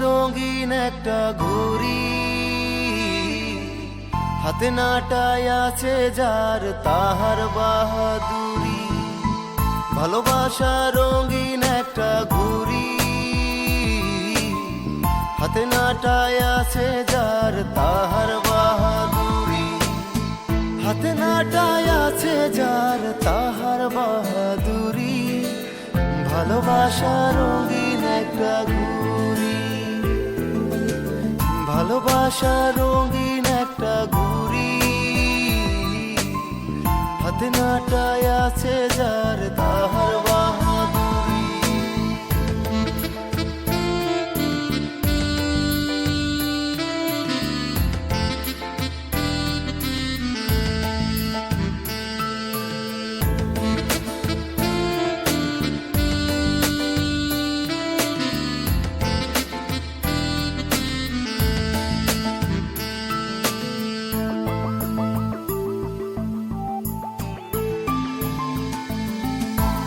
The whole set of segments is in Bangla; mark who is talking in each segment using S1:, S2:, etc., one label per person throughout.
S1: রঙিন একটা ঘড়ি, হাতে নাটায় আছে যার তাহার বাহাদুরি। ভালোবাসা রঙিন একটা ঘড়ি, হাতে নাটায় আছে যার তাহার বাহাদুরি। হাতে নাটায় আছে যার তাহার বাহাদুরি। ভালোবাসা রঙিন একটা ঘড়ি, ভালোবাসা রঙিন একটা ঘড়ি, হাতে নাটায় আছে যার তাহার বাহাদুরি।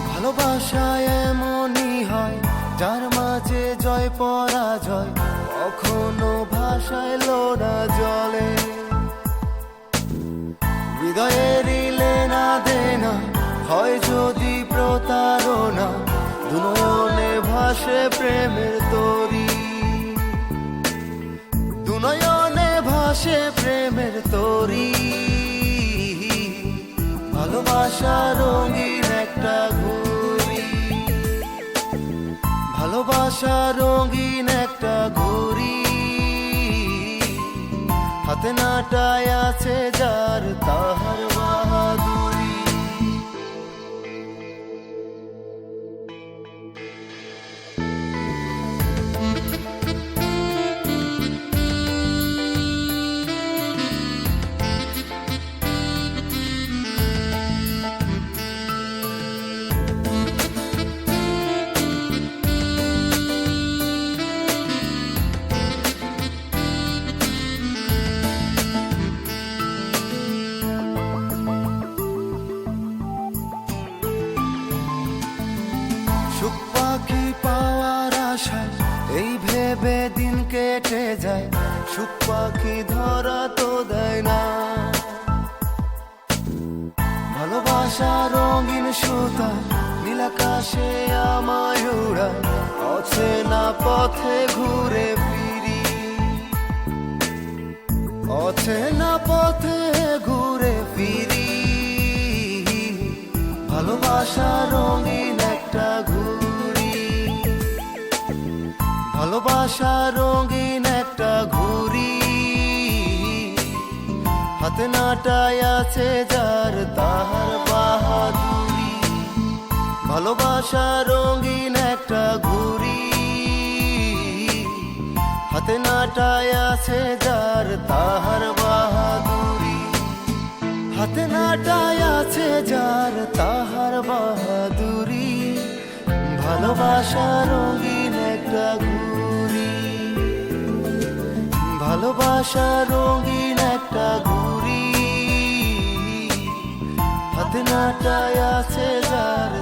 S1: ভালোবাসায় এমনই হয় যার মাঝে জয় পরাজয়, কখনো ভাষায় লোনা জলে। হৃদয়ের লেনা দেনা হয় যদি প্রতারণা, দুনয়নে ভাসে প্রেমের তরী। দুনয়নে ভাসে প্রেমের তরী। ভালোবাসা রঙিন একটা ঘড়ি, ভালোবাসা রঙিন একটা ঘড়ি, হাতে নাটায় আছে যার তাহার বাহাদুরি। সুখ পাখি পাওয়ার আশায় এই ভেবে দিন কেটে যায়, সুখ পাখি ধরা তো দেয় না। ভালোবাসা রঙিন সুতা নীলাকাশে আমায় উড়ায়, অচেনা পথে ঘুরে ফিরি, অচেনা পথে ঘুরে ফিরি। ভালোবাসা রঙিন একটা ঘড়ি, ভালোবাসা রঙিন একটা ঘড়ি, হাতে নাটায় আছে যার তাহার বাহাদুরি। ভালোবাসা রঙিন একটা ঘড়ি, হাতে নাটায় আছে যার তাহার বাহাদুরি। হাতে নাটায় আছে যার তাহার বাহাদুরি। ভালোবাসা রঙিন একটা ঘড়ি, ভালোবাসা রঙিন একটা ঘড়ি, হাতে নাটায় আছে যার